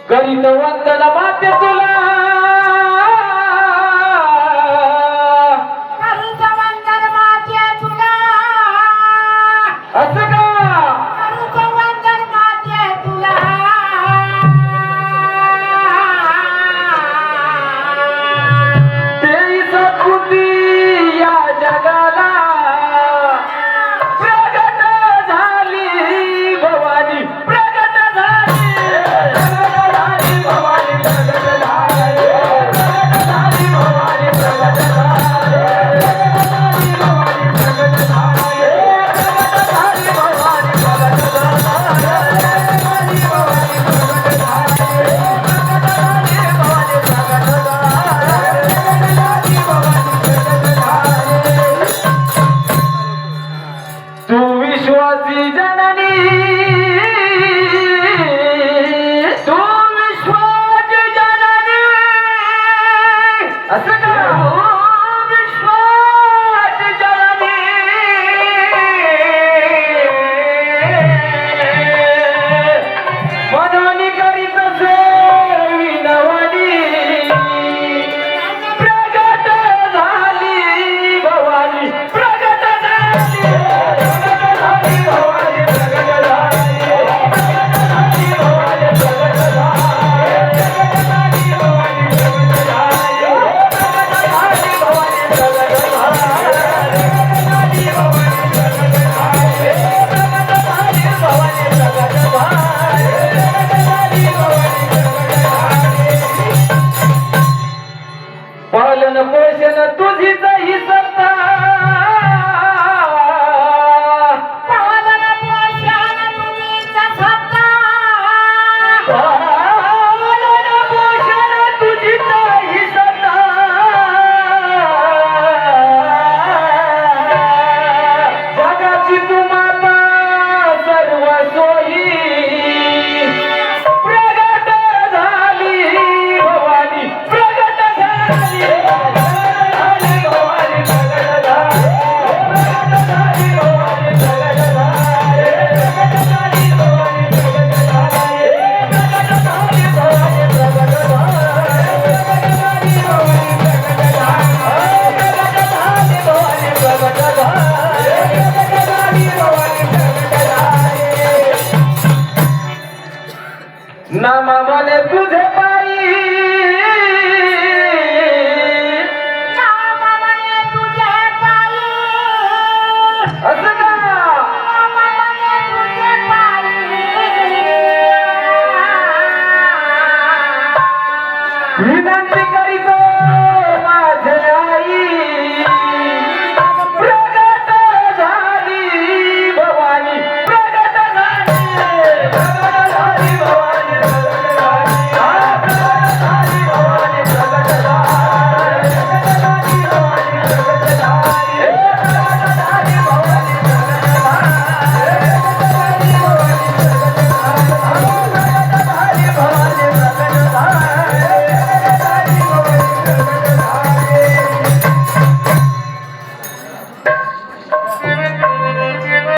करीत वंदना माते तुला, करीत वंदन माते तुला, असं का? करीत वंदन माते तुला. तेरी सद्बुद्धी या जगाला प्रगट झाली भवानी, प्रगट झाली. तू विश्वासी जननी, तू विश्वाची जननी. असं का? विश्वाची जननी. मनोनी करीत असे विनवणी, प्रगट झाली भवानी, प्रगट झाली. पालन पोषण तुझीच ही सत्ता, पालन पोषण तुझीच सत्ता, पालन पोषण तुझीच ही सत्ता. जगाची तू माता सर्व सोयी, प्रगट झाली भवानी, प्रगट झाली. नामा मने तुझे